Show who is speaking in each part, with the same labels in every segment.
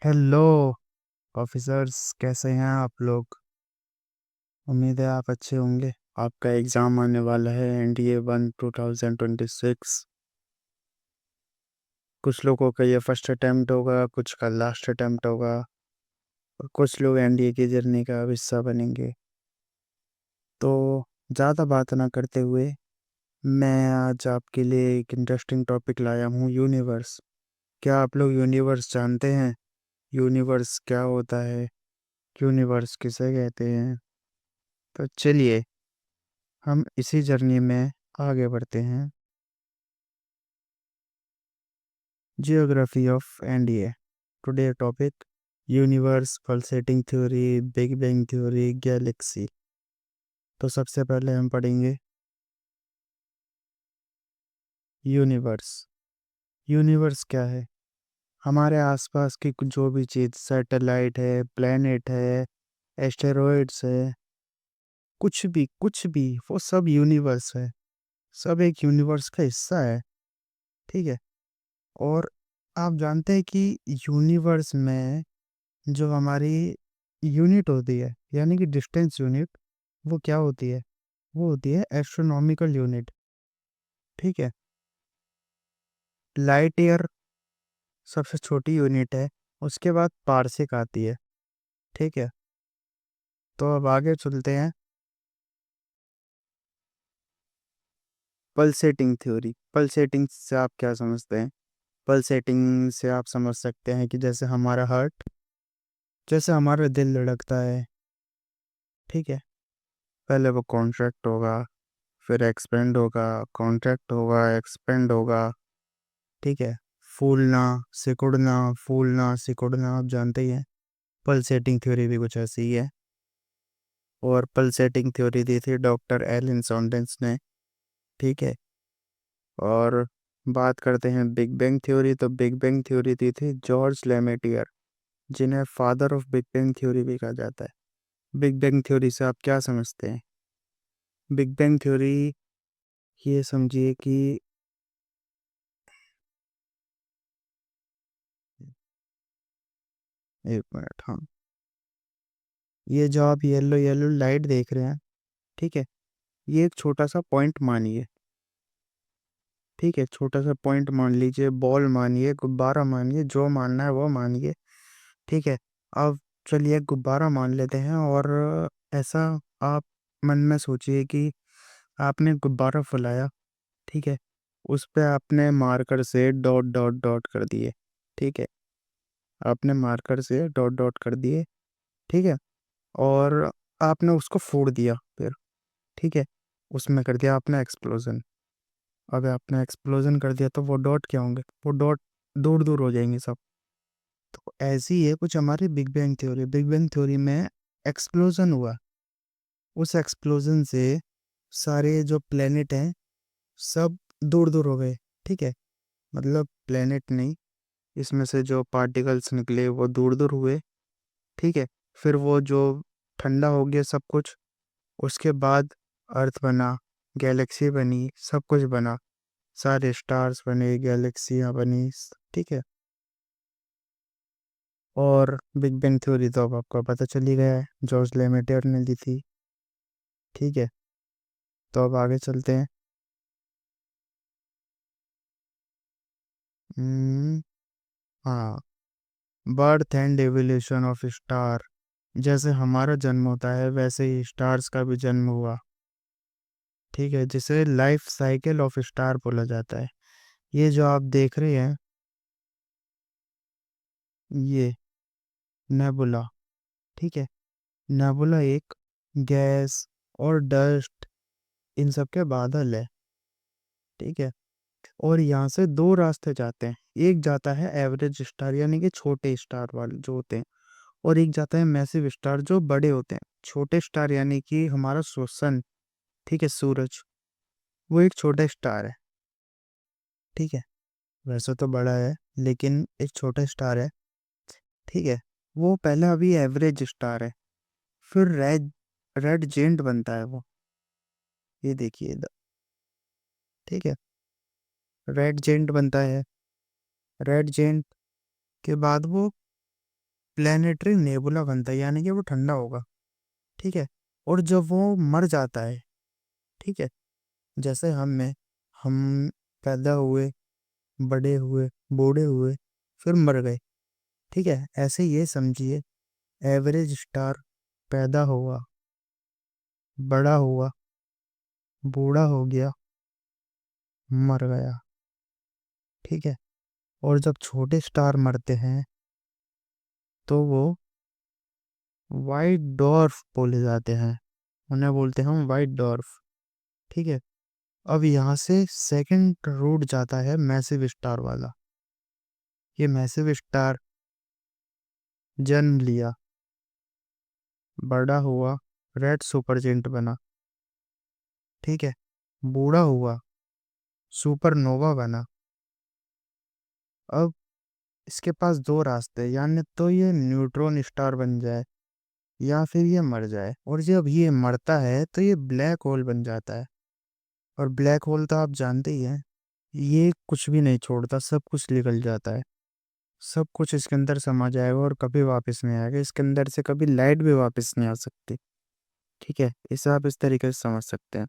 Speaker 1: Hello officers, कैसे हैं आप लोग। उम्मीद है आप अच्छे होंगे। आपका एग्ज़ाम आने वाला है NDA 1 2026। कुछ लोगों का ये फर्स्ट अटेम्प्ट होगा, कुछ का लास्ट अटेम्प्ट होगा, और कुछ लोग NDA की जर्नी का हिस्सा बनेंगे। तो ज़्यादा बात ना करते हुए मैं आज आपके लिए एक इंटरेस्टिंग टॉपिक लाया हूँ, यूनिवर्स। क्या आप लोग यूनिवर्स जानते हैं? यूनिवर्स क्या होता है? यूनिवर्स किसे कहते हैं? तो चलिए हम इसी जर्नी में आगे बढ़ते हैं। Geography of NDA। Today topic: universe, pulsating theory, big bang theory, Galaxy. तो सबसे पहले हम पढ़ेंगे यूनिवर्स। यूनिवर्स क्या है? हमारे आसपास की जो भी चीज़, सैटेलाइट है, प्लेनेट है, एस्टेरॉयड्स है, कुछ भी वो सब यूनिवर्स है। सब एक यूनिवर्स का हिस्सा है। ठीक है। और आप जानते हैं कि यूनिवर्स में जो हमारी यूनिट होती है, यानी कि डिस्टेंस यूनिट, वो क्या होती है? वो होती है एस्ट्रोनॉमिकल यूनिट। ठीक है। लाइट ईयर सबसे छोटी यूनिट है, उसके बाद पारसेक आती है। ठीक है। तो अब आगे चलते हैं। Pulsating theory. पल्सेटिंग से आप क्या समझते हैं? पल्सेटिंग से आप समझ सकते हैं कि जैसे हमारा दिल धड़कता है। ठीक है। पहले वो कॉन्ट्रैक्ट होगा, फिर एक्सपेंड होगा, कॉन्ट्रैक्ट होगा, एक्सपेंड होगा। ठीक है। फूलना, सिकुड़ना, फूलना, सिकुड़ना, आप जानते ही हैं। पल्सेटिंग थ्योरी भी कुछ ऐसी ही है। और पल्सेटिंग थ्योरी दी थी डॉक्टर एलन सॉन्डेंस ने। ठीक है। और बात करते हैं बिग बैंग थ्योरी। तो बिग बैंग थ्योरी दी थी जॉर्ज लेमेटियर, जिन्हें father of big bang theory भी कहा जाता है। बिग बैंग थ्योरी से आप क्या समझते हैं? बिग बैंग थ्योरी, ये समझिए कि एक मिनट, हाँ, ये जो आप येलो येलो लाइट देख रहे हैं, ठीक है, ये एक छोटा सा पॉइंट मानिए। ठीक है, छोटा सा पॉइंट मान लीजिए, बॉल मानिए, गुब्बारा मानिए, जो मानना है वो मानिए। ठीक है। अब चलिए गुब्बारा मान लेते हैं। और ऐसा आप मन में सोचिए कि आपने गुब्बारा फुलाया। ठीक है। उस पे आपने मार्कर से डॉट डॉट डॉट कर दिए। ठीक है। आपने मार्कर से डॉट डॉट कर दिए। ठीक है। और आपने उसको फोड़ दिया फिर। ठीक है। उसमें कर दिया आपने एक्सप्लोजन। अब आपने एक्सप्लोजन कर दिया तो वो डॉट क्या होंगे? वो डॉट दूर दूर हो जाएंगे सब। तो ऐसी है कुछ हमारी big bang theory. Big bang theory में एक्सप्लोजन हुआ। उस एक्सप्लोजन से सारे जो प्लेनेट हैं सब दूर दूर हो गए। ठीक है। मतलब प्लेनेट नहीं, इसमें से जो पार्टिकल्स निकले वो दूर दूर हुए। ठीक है। फिर वो जो ठंडा हो गया सब कुछ, उसके बाद अर्थ बना, गैलेक्सी बनी, सब कुछ बना, सारे स्टार्स बने, गैलेक्सियाँ बनी। ठीक है। और बिग बैंग थ्योरी तो अब आपको पता चल ही गया है, जॉर्ज लेमेटियर ने दी थी। ठीक है। तो अब आगे चलते हैं। हम्म, हाँ, birth and evolution of star. जैसे हमारा जन्म होता है वैसे ही स्टार्स का भी जन्म हुआ। ठीक है, जिसे लाइफ साइकिल ऑफ स्टार बोला जाता है। ये जो आप देख रहे हैं, ये नेबुला। ठीक है। नेबुला एक गैस और डस्ट, इन सब के बादल है। ठीक है। और यहाँ से दो रास्ते जाते हैं। एक जाता है एवरेज स्टार, यानी कि छोटे स्टार वाले जो होते हैं, और एक जाता है मैसिव स्टार जो बड़े होते हैं। छोटे स्टार यानी कि हमारा सन। ठीक है, सूरज, वो एक छोटा स्टार है। ठीक है। वैसे तो बड़ा है, लेकिन एक छोटा स्टार है। ठीक है। वो पहले अभी एवरेज स्टार है, फिर रेड रेड जेंट बनता है वो। ये देखिए इधर। ठीक है। रेड जेंट बनता है। रेड जेंट के बाद वो प्लेनेटरी नेबुला बनता है, यानी कि वो ठंडा होगा। ठीक है। और जब वो मर जाता है, ठीक है, जैसे हम पैदा हुए, बड़े हुए, बूढ़े हुए, फिर मर गए। ठीक है, ऐसे ये समझिए, एवरेज स्टार पैदा हुआ, बड़ा हुआ, बूढ़ा हो गया, मर गया। ठीक है। और जब छोटे स्टार मरते हैं तो वो वाइट डॉर्फ बोले जाते हैं, उन्हें बोलते हैं हम वाइट डॉर्फ। ठीक है। अब यहाँ से सेकंड रूट जाता है मैसिव स्टार वाला। ये मैसिव स्टार जन्म लिया, बड़ा हुआ, रेड सुपरजेंट बना। ठीक है। बूढ़ा हुआ, सुपरनोवा बना। अब इसके पास दो रास्ते हैं, यानी तो ये न्यूट्रॉन स्टार बन जाए या फिर ये मर जाए। और जब ये मरता है तो ये ब्लैक होल बन जाता है। और ब्लैक होल तो आप जानते ही हैं, ये कुछ भी नहीं छोड़ता, सब कुछ निकल जाता है। सब कुछ इसके अंदर समा जाएगा और कभी वापस नहीं आएगा। इसके अंदर से कभी लाइट भी वापस नहीं आ सकती। ठीक है, इसे आप इस तरीके से समझ सकते हैं।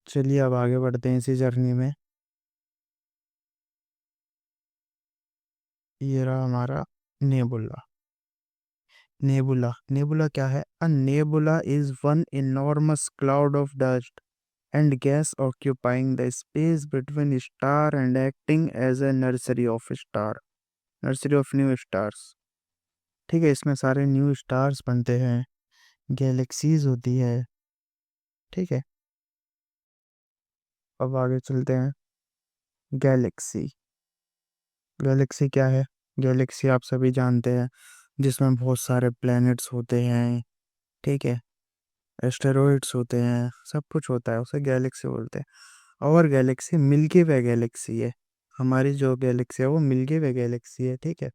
Speaker 1: चलिए अब आगे बढ़ते हैं इसी जर्नी में। ये रहा हमारा नेबुला। नेबुला, नेबुला क्या है? A nebula is one enormous cloud of dust and gas occupying the space between star and acting as a nursery of new stars। ठीक है, इसमें सारे न्यू स्टार्स बनते हैं, गैलेक्सीज होती है। ठीक है। अब आगे चलते हैं। गैलेक्सी, गैलेक्सी क्या है? गैलेक्सी आप सभी जानते हैं, जिसमें बहुत सारे प्लैनेट्स होते हैं। ठीक है, एस्टेरॉइड्स होते हैं, सब कुछ होता है, उसे गैलेक्सी बोलते हैं। और गैलेक्सी मिल्की वे गैलेक्सी है। हमारी जो गैलेक्सी है वो मिल्की वे गैलेक्सी है। ठीक है।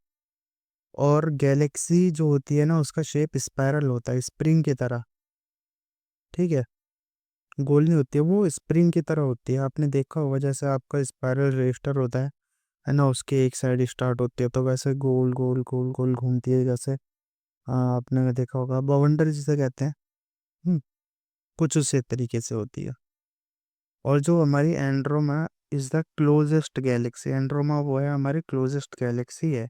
Speaker 1: और गैलेक्सी जो होती है ना, उसका शेप स्पाइरल होता है, स्प्रिंग की तरह। ठीक है। गोल नहीं होती है, वो स्प्रिंग की तरह होती है। आपने देखा होगा, जैसे आपका स्पाइरल रजिस्टर होता है ना, उसके एक साइड स्टार्ट होती है तो वैसे गोल गोल गोल गोल घूमती है जैसे। हाँ, आपने देखा होगा, बवंडर जिसे कहते हैं। हम्म, कुछ उसी तरीके से होती है। और जो हमारी एंड्रोमा इज द क्लोजेस्ट गैलेक्सी, एंड्रोमा वो है हमारी क्लोजेस्ट गैलेक्सी है।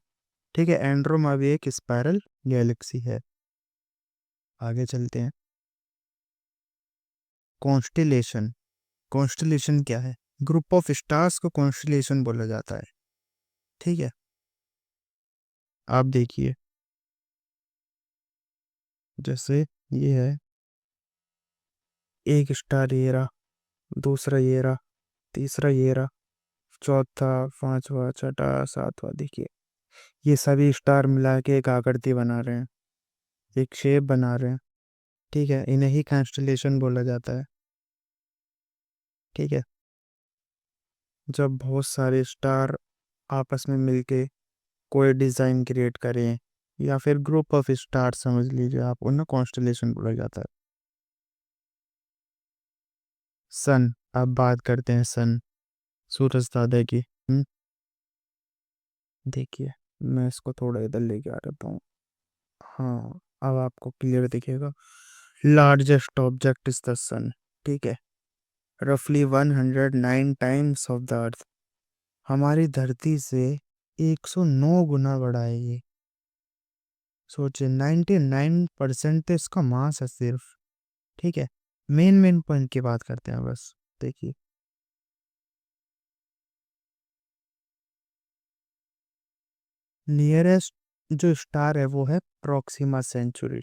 Speaker 1: ठीक है, एंड्रोमा भी एक स्पाइरल गैलेक्सी है। आगे चलते हैं। कॉन्स्टिलेशन, कॉन्स्टिलेशन क्या है? ग्रुप ऑफ स्टार्स को कॉन्स्टिलेशन बोला जाता है। ठीक है। आप देखिए, जैसे ये है, एक स्टार ये रहा, दूसरा ये रहा, तीसरा ये रहा, चौथा, पांचवा, छठा, सातवां। देखिए, ये सभी स्टार मिला के एक आकृति बना रहे हैं, एक शेप बना रहे हैं। ठीक है, इन्हें ही कॉन्स्टिलेशन बोला जाता है। ठीक है। जब बहुत सारे स्टार आपस में मिलके कोई डिज़ाइन क्रिएट करें, या फिर ग्रुप ऑफ स्टार समझ लीजिए आप, उन्हें कॉन्स्टलेशन बोला जाता है। सन, अब बात करते हैं सन, सूरज दादा की। देखिए, मैं इसको थोड़ा इधर लेके आ रहा हूँ। हाँ, अब आपको क्लियर दिखेगा। लार्जेस्ट ऑब्जेक्ट इज द सन। ठीक है, रफली 109 टाइम्स ऑफ द अर्थ। हमारी धरती से 109 गुना बड़ा है ये। सोचिए, 99% तो इसका मास है सिर्फ। ठीक है। मेन मेन पॉइंट की बात करते हैं बस। देखिए, नियरेस्ट जो स्टार है वो है प्रोक्सिमा सेंचुरी।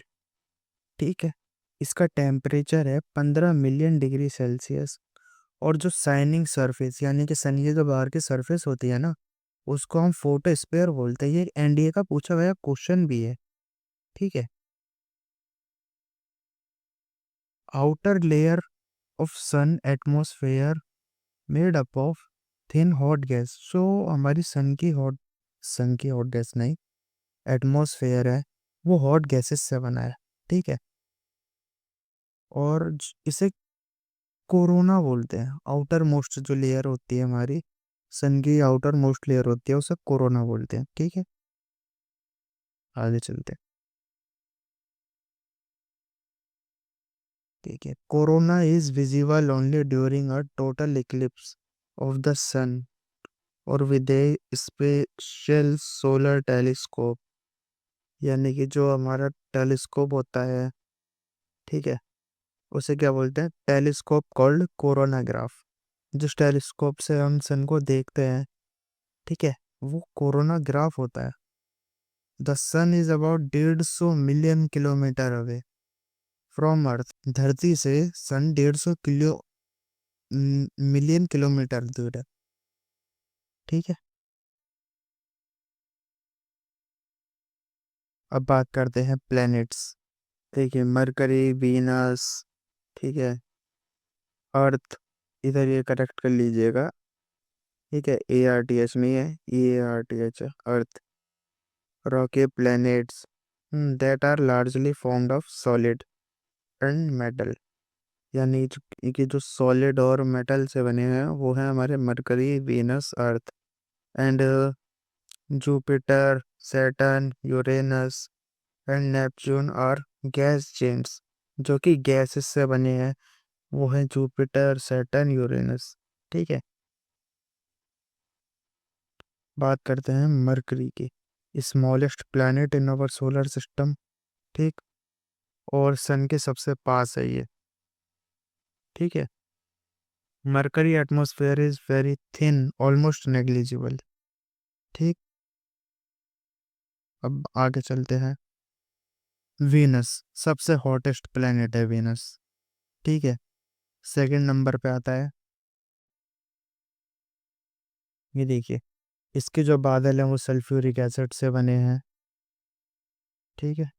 Speaker 1: ठीक है। इसका टेम्परेचर है 15 मिलियन डिग्री सेल्सियस। और जो शाइनिंग सरफेस, यानी कि सन की जो बाहर की सरफेस होती है ना, उसको हम फोटोस्फीयर बोलते हैं। ये एनडीए का पूछा गया क्वेश्चन भी है। ठीक है। Outer layer of sun atmosphere made up of thin hot gas. So हमारी सन की हॉट गैस नहीं, एटमॉस्फेयर है, वो हॉट गैसेस से बना है। ठीक है। और इसे कोरोना बोलते हैं, आउटर मोस्ट जो लेयर होती है हमारी सन की आउटर मोस्ट लेयर होती है, उसे कोरोना बोलते हैं। ठीक है, आगे चलते हैं। ठीक है, corona is visible only during a total eclipse of the sun और with a special solar telescope. यानी कि जो हमारा टेलीस्कोप होता है, ठीक है, उसे क्या बोलते हैं? Telescope called coronagraph. जिस टेलीस्कोप से हम सन को देखते हैं, ठीक है, वो कोरोनाग्राफ होता है। The sun is about 150 million kilometre away from earth. धरती से सन 150 मिलियन किलोमीटर दूर है। ठीक है, अब बात करते हैं प्लैनेट्स। ठीक है, मरकरी, वीनस, ठीक है, अर्थ, इधर ये करेक्ट कर लीजिएगा। ठीक है, ARTH नहीं है, EARTH है, earth. Rocky planets that are largely formed of solid and metal. यानी कि जो सॉलिड और मेटल से बने हैं वो हैं हमारे mercury, Venus, earth. And Jupiter, Saturn, Uranus and Neptune और गैस जेंट्स। जो कि गैसेस से बने हैं वो हैं जुपिटर, सैटर्न, यूरेनस। ठीक है, बात करते हैं मरकरी की। Smallest planet in our solar system. ठीक, और सन के सबसे पास है ये। ठीक है, mercury atmosphere is very thin, almost negligible. ठीक, अब आगे चलते हैं। वीनस सबसे हॉटेस्ट प्लैनेट है, वीनस। ठीक है, सेकंड नंबर पे आता है। ये देखिए, इसके जो बादल हैं वो सल्फ्यूरिक एसिड से बने हैं। ठीक है,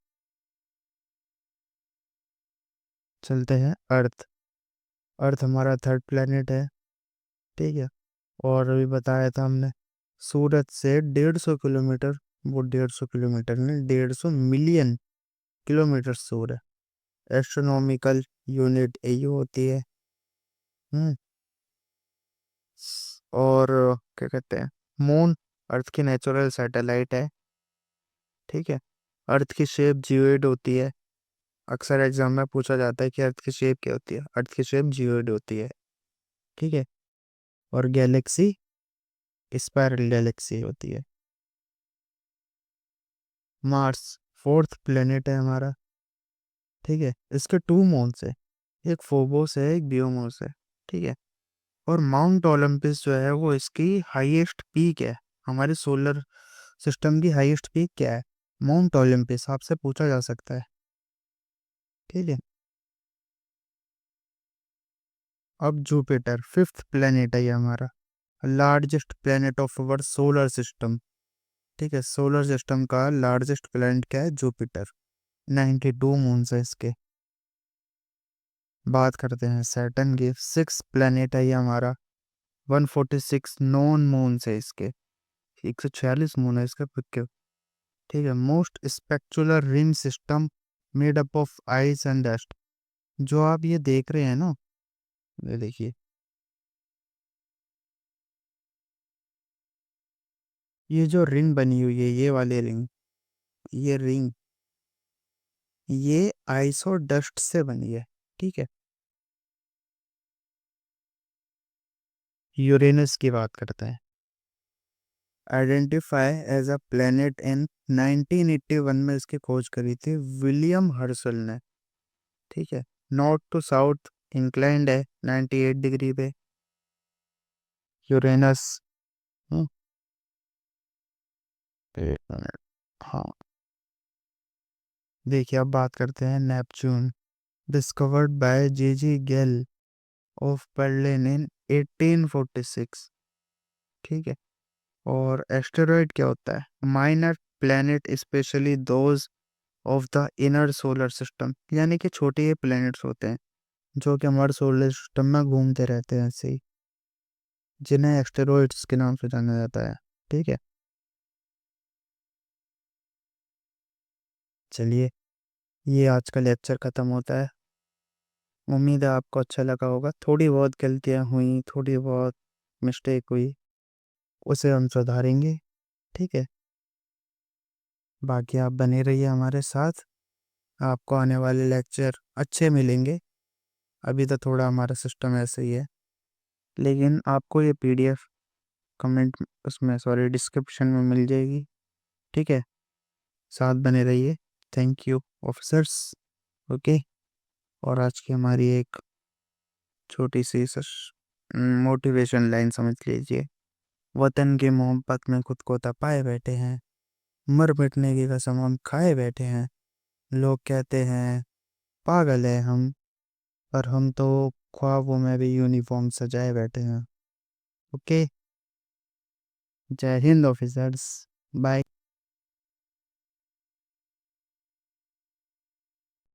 Speaker 1: चलते हैं अर्थ। अर्थ हमारा थर्ड प्लैनेट है। ठीक है, और अभी बताया था हमने, सूरज से 150 किलोमीटर, वो 150 किलोमीटर नहीं, 150 मिलियन किलोमीटर दूर है। एस्ट्रोनॉमिकल यूनिट यही होती है। हम्म और क्या कहते हैं, मून अर्थ की नेचुरल सैटेलाइट है। ठीक है, अर्थ की शेप जियोइड होती है। अक्सर एग्जाम में पूछा जाता है कि अर्थ की शेप क्या होती है, अर्थ की शेप जियोइड होती है। ठीक है, और गैलेक्सी स्पाइरल गैलेक्सी होती है। मार्स फोर्थ प्लेनेट है हमारा। ठीक है, इसके टू मून्स है, एक फोबोस है, एक डियोमोस है। ठीक है, और माउंट ओलंपस जो है वो इसकी हाईएस्ट पीक है। हमारे सोलर सिस्टम की हाईएस्ट पीक क्या है? माउंट ओलंपस, आपसे पूछा जा सकता है। ठीक है, अब जुपिटर फिफ्थ प्लेनेट है ये हमारा, largest planet of our solar system. ठीक है, सोलर सिस्टम का लार्जेस्ट प्लेनेट क्या है? जुपिटर। 92 मून्स है इसके। बात करते हैं सैटर्न की। सिक्स प्लेनेट है ये हमारा, 146 नॉन मून्स है इसके। 146 मून है इसका खुद के। ठीक है, most spectacular ring system made up of ice and dust. जो आप ये देख रहे हैं ना, ये देखिए, ये जो रिंग बनी हुई है, ये वाली रिंग, ये रिंग, ये आइस और डस्ट से बनी है। ठीक है, यूरेनस की बात करते हैं। Identify as a planet in 1981 में इसकी खोज करी थी विलियम हर्सल ने। ठीक है, नॉर्थ टू साउथ इंक्लाइंड है 98 डिग्री पे यूरेनस। हम्म, एक मिनट, हाँ, देखिए अब बात करते हैं Neptune. Discovered by J.G. Galle of Berlin in 1846। ठीक है, और एस्टेरॉइड क्या होता है? Minor planet, specially those of the inner solar system. यानी कि छोटे ये प्लैनेट्स होते हैं जो कि हमारे सोलर सिस्टम में घूमते रहते हैं ऐसे ही, जिन्हें एस्टेरॉइड्स के नाम से जाना जाता है। ठीक है, चलिए, ये आज का लेक्चर ख़त्म होता है। उम्मीद है आपको अच्छा लगा होगा। थोड़ी बहुत गलतियाँ हुई, थोड़ी बहुत मिस्टेक हुई, उसे हम सुधारेंगे। ठीक है, बाकी आप बने रहिए हमारे साथ, आपको आने वाले लेक्चर अच्छे मिलेंगे। अभी तो थोड़ा हमारा सिस्टम ऐसे ही है, लेकिन आपको ये पीडीएफ कमेंट उसमें सॉरी डिस्क्रिप्शन में मिल जाएगी। ठीक है, साथ बने रहिए। Thank you officers. ओके, और आज की हमारी एक छोटी सी मोटिवेशन लाइन समझ लीजिए। वतन की मोहब्बत में खुद को तपाए बैठे हैं, मर मिटने की कसम हम खाए बैठे हैं। लोग कहते हैं पागल है हम, पर हम तो ख्वाबों में भी यूनिफॉर्म सजाए बैठे हैं। ओके, जय हिंद ऑफिसर्स। बाय।